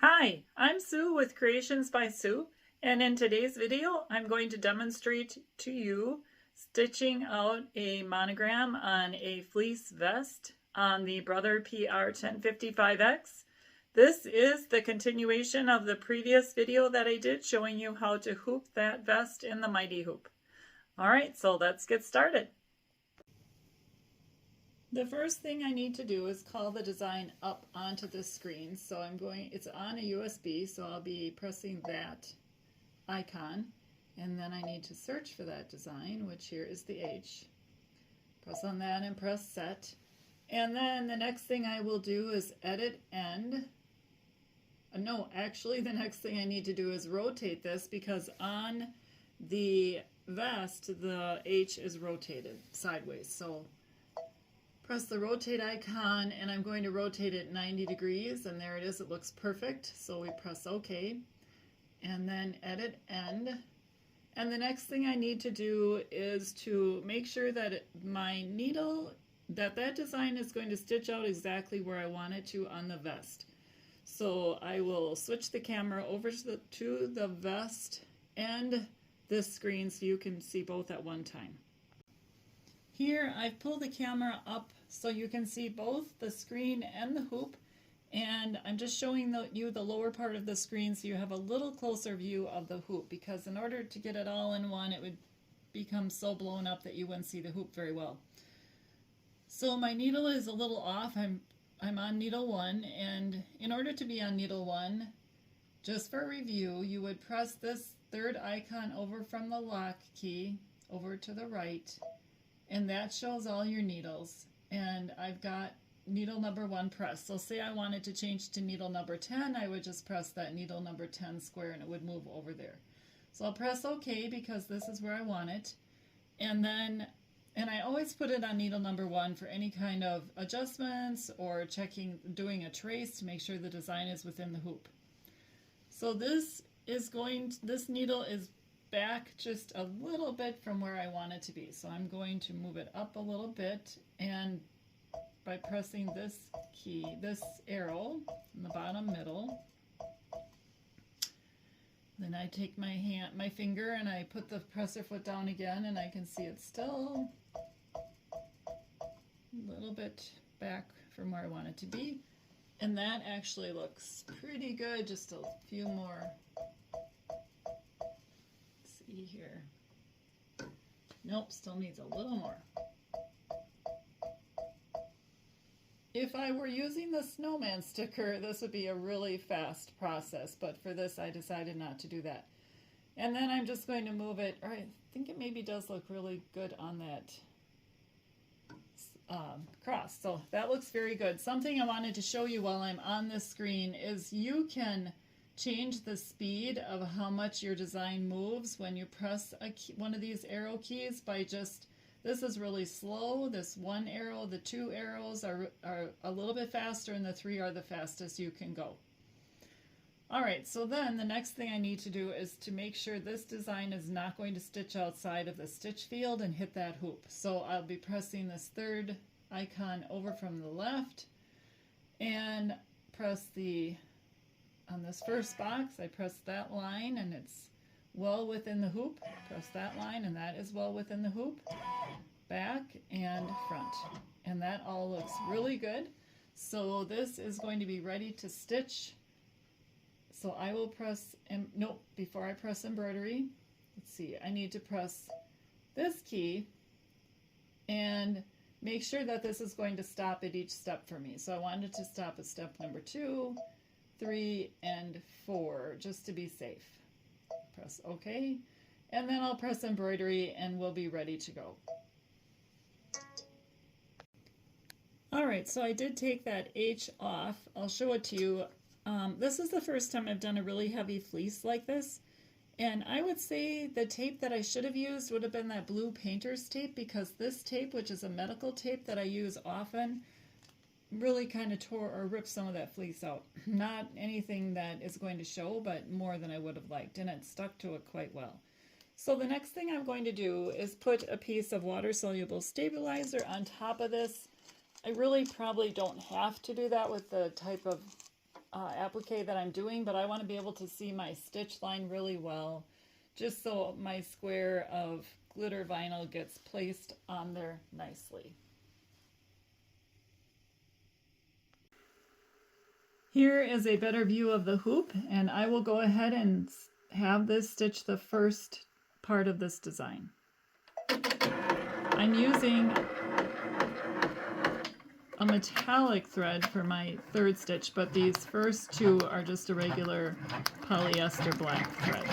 Hi, I'm Sue with Creations by Sue, and in today's video I'm going to demonstrate to you stitching out a monogram on a fleece vest on the Brother PR1055X. This is the continuation of the previous video that I did showing you how to hoop that vest in the Mighty Hoop. Alright, so let's get started. The first thing I need to do is call the design up onto the screen. So it's on a USB, so I'll be pressing that icon. And then I need to search for that design, which here is the H. Press on that and press set. And then the next thing I will do is edit end. No, actually the next thing I need to do is rotate this because on the vest, the H is rotated sideways. So press the rotate icon and I'm going to rotate it 90 degrees and there it is, it looks perfect. So we press OK and then edit end. And the next thing I need to do is to make sure that my needle, that design is going to stitch out exactly where I want it to on the vest. So I will switch the camera over to the vest and this screen so you can see both at one time. Here I've pulled the camera up so you can see both the screen and the hoop, and I'm just showing you the lower part of the screen so you have a little closer view of the hoop, because in order to get it all in one it would become so blown up that you wouldn't see the hoop very well. So my needle is a little off. I'm on needle 1, and in order to be on needle 1, just for review, you would press this third icon over from the lock key over to the right, and that shows all your needles. And I've got needle number 1 pressed. So say I wanted to change to needle number 10, I would just press that needle number 10 square and it would move over there. So I'll press OK because this is where I want it. And I always put it on needle number 1 for any kind of adjustments or doing a trace to make sure the design is within the hoop. So this needle is back just a little bit from where I want it to be. So I'm going to move it up a little bit, and by pressing this key, this arrow in the bottom middle, then I take my finger and I put the presser foot down again, and I can see it's still a little bit back from where I want it to be. And that actually looks pretty good. Just a few more. Here. Nope, still needs a little more. If I were using the snowman sticker, this would be a really fast process, but for this I decided not to do that. And then I'm just going to move it. All right, I think it maybe does look really good on that cross. So that looks very good. Something I wanted to show you while I'm on this screen is you can change the speed of how much your design moves when you press one of these arrow keys by just, this is really slow, this 1 arrow, the 2 arrows are a little bit faster, and the 3 are the fastest you can go. Alright, so then the next thing I need to do is to make sure this design is not going to stitch outside of the stitch field and hit that hoop. So I'll be pressing this third icon over from the left and press on this first box, I press that line and it's well within the hoop. Press that line and that is well within the hoop. Back and front. And that all looks really good. So this is going to be ready to stitch. So I will press, nope, before I press embroidery, let's see, I need to press this key and make sure that this is going to stop at each step for me. So I wanted to stop at step number 2, 3, and 4, just to be safe. Press OK, and then I'll press embroidery and we'll be ready to go. Alright, so I did take that H off. I'll show it to you. This is the first time I've done a really heavy fleece like this, and I would say the tape that I should have used would have been that blue painter's tape, because this tape, which is a medical tape that I use often, really kind of tore or ripped some of that fleece out. Not anything that is going to show, but more than I would have liked, and it stuck to it quite well. So the next thing I'm going to do is put a piece of water-soluble stabilizer on top of this. I really probably don't have to do that with the type of applique that I'm doing, but I want to be able to see my stitch line really well, just so my square of glitter vinyl gets placed on there nicely. Here is a better view of the hoop, and I will go ahead and have this stitch the first part of this design. I'm using a metallic thread for my third stitch, but these first two are just a regular polyester black thread.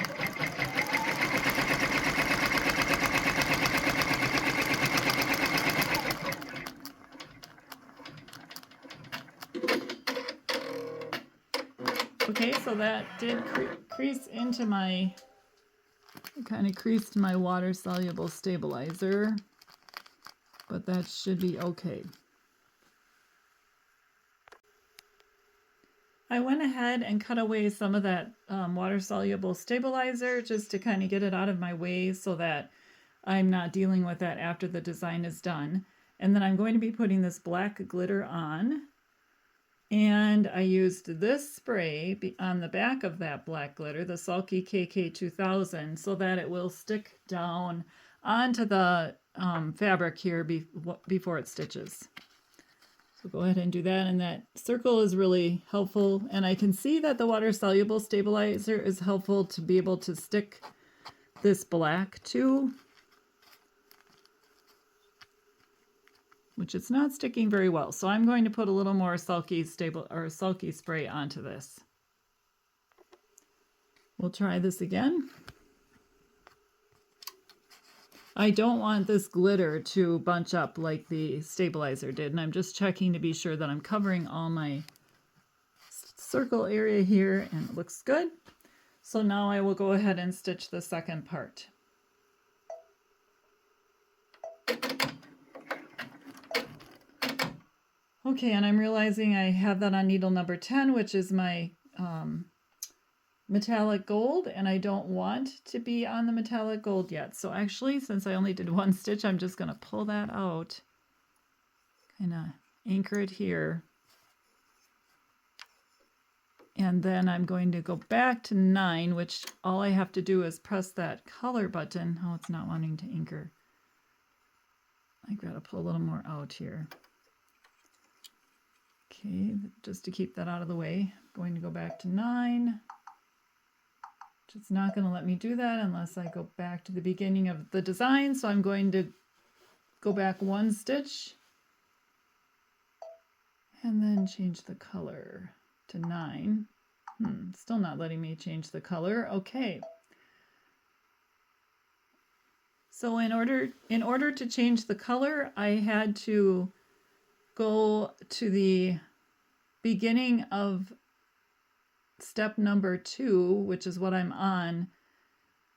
Okay, so that did crease into my, kind of creased my water soluble stabilizer, but that should be okay. I went ahead and cut away some of that water soluble stabilizer just to kind of get it out of my way so that I'm not dealing with that after the design is done. And then I'm going to be putting this black glitter on. And I used this spray on the back of that black glitter, the Sulky KK2000, so that it will stick down onto the fabric here before it stitches. So go ahead and do that, and that circle is really helpful. And I can see that the water-soluble stabilizer is helpful to be able to stick this black to, which it's not sticking very well. So I'm going to put a little more sulky spray onto this. We'll try this again. I don't want this glitter to bunch up like the stabilizer did, and I'm just checking to be sure that I'm covering all my circle area here, and it looks good. So now I will go ahead and stitch the second part. Okay, and I'm realizing I have that on needle number 10, which is my metallic gold, and I don't want to be on the metallic gold yet. So actually, since I only did one stitch, I'm just going to pull that out, kind of anchor it here. And then I'm going to go back to 9, which all I have to do is press that color button. Oh, it's not wanting to anchor. I got to pull a little more out here. Okay, just to keep that out of the way, I'm going to go back to 9. It's not going to let me do that unless I go back to the beginning of the design. So I'm going to go back one stitch and then change the color to 9. Still not letting me change the color. Okay. So in order to change the color, I had to go to the beginning of step number 2, which is what I'm on.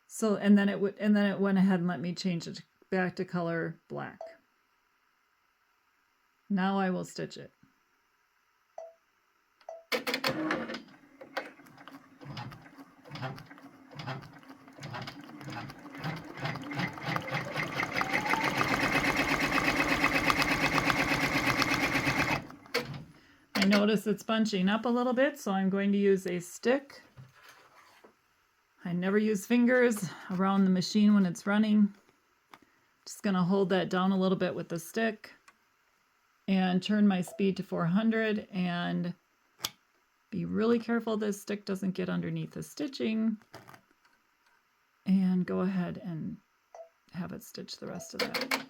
So and then it went ahead and let me change it back to color black. Now I will stitch it. I notice it's bunching up a little bit, so I'm going to use a stick. I never use fingers around the machine when it's running. Just going to hold that down a little bit with the stick and turn my speed to 400 and be really careful this stick doesn't get underneath the stitching, and go ahead and have it stitch the rest of that.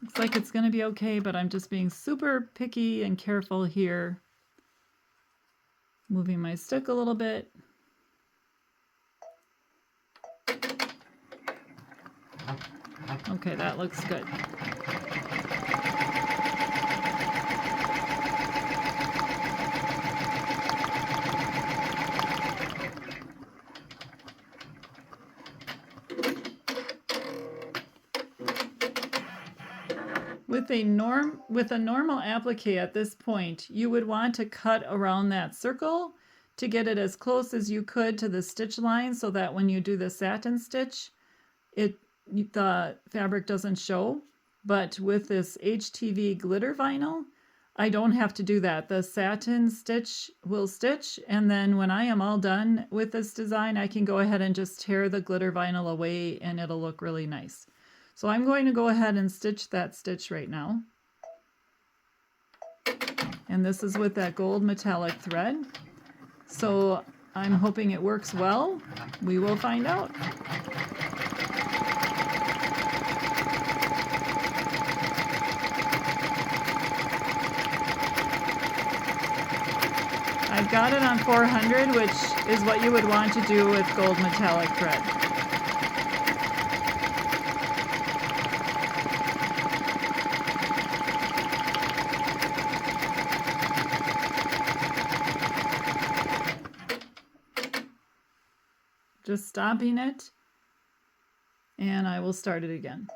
Looks like it's going to be okay, but I'm just being super picky and careful here. Moving my stick a little bit. Okay, that looks good. With a normal applique at this point, you would want to cut around that circle to get it as close as you could to the stitch line so that when you do the satin stitch, the fabric doesn't show. But with this HTV glitter vinyl, I don't have to do that. The satin stitch will stitch, and then when I am all done with this design, I can go ahead and just tear the glitter vinyl away and it'll look really nice. So I'm going to go ahead and stitch that stitch right now. And this is with that gold metallic thread. So I'm hoping it works well. We will find out. I've got it on 400, which is what you would want to do with gold metallic thread. Just stopping it, and I will start it again.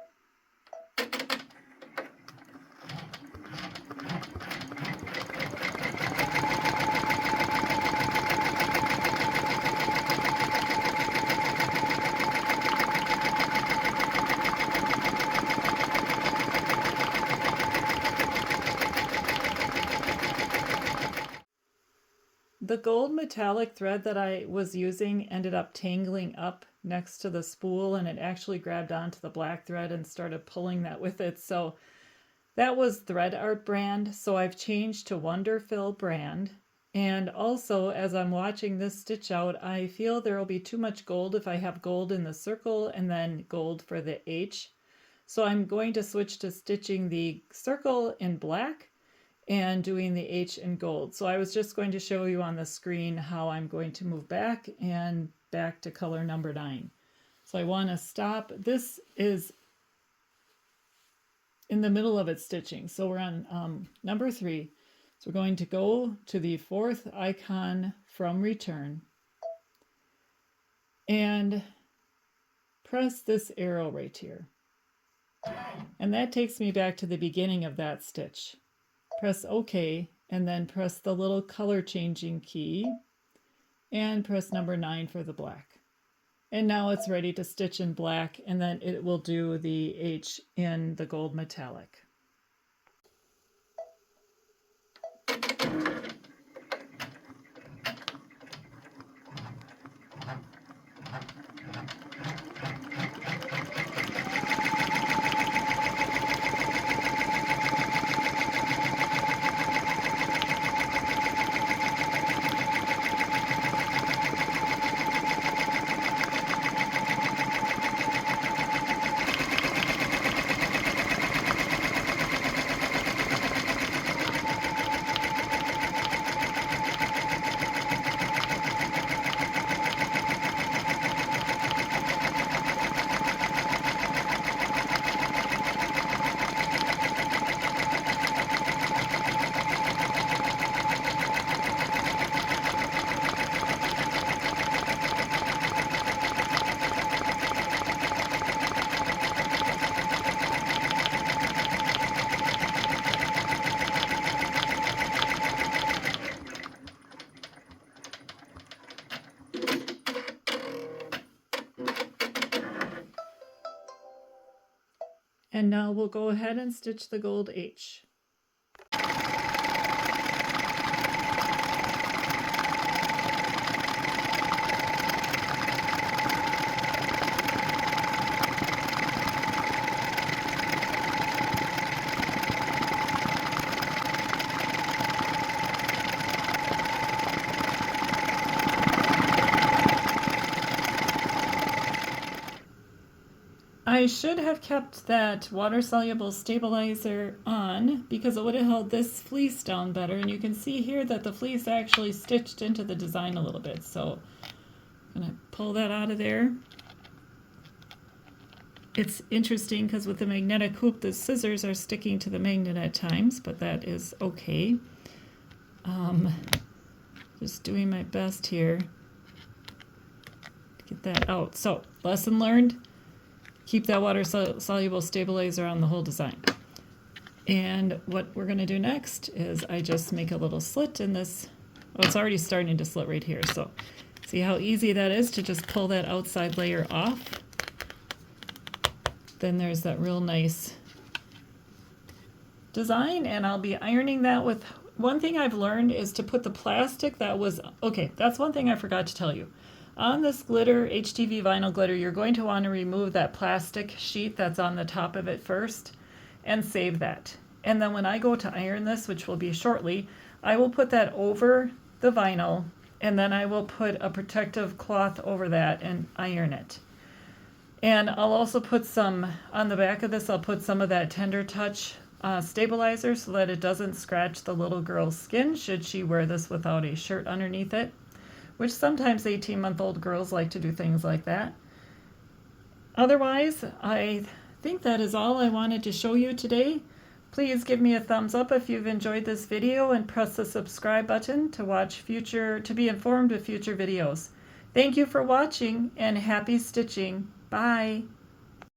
The gold metallic thread that I was using ended up tangling up next to the spool, and it actually grabbed onto the black thread and started pulling that with it. So that was Thread Art brand. So I've changed to Wonderfill brand. And also, as I'm watching this stitch out, I feel there will be too much gold if I have gold in the circle and then gold for the H. So I'm going to switch to stitching the circle in black and doing the H in gold. So I was just going to show you on the screen how I'm going to move back and back to color number 9. So I want to stop. This is in the middle of its stitching. So we're on number 3. So we're going to go to the 4th icon from return and press this arrow right here. And that takes me back to the beginning of that stitch. Press OK, and then press the little color changing key and press number 9 for the black. And now it's ready to stitch in black, and then it will do the H in the gold metallic. And now we'll go ahead and stitch the gold H. I should have kept that water-soluble stabilizer on because it would have held this fleece down better, and you can see here that the fleece actually stitched into the design a little bit. So I'm going to pull that out of there. It's interesting because with the magnetic hoop, the scissors are sticking to the magnet at times, but that is okay. Just doing my best here to get that out. So, lesson learned. Keep that water-soluble stabilizer on the whole design. And what we're going to do next is I just make a little slit in this. Oh, it's already starting to slit right here. So see how easy that is to just pull that outside layer off? Then there's that real nice design, and I'll be ironing that with, one thing I've learned is to put the plastic that was, okay, that's one thing I forgot to tell you. On this glitter, HTV vinyl glitter, you're going to want to remove that plastic sheet that's on the top of it first and save that. And then when I go to iron this, which will be shortly, I will put that over the vinyl, and then I will put a protective cloth over that and iron it. And I'll also put some, on the back of this, I'll put some of that Tender Touch stabilizer so that it doesn't scratch the little girl's skin should she wear this without a shirt underneath it, which sometimes 18-month-old girls like to do things like that. Otherwise, I think that is all I wanted to show you today. Please give me a thumbs up if you've enjoyed this video, and press the subscribe button to be informed of future videos. Thank you for watching, and happy stitching. Bye.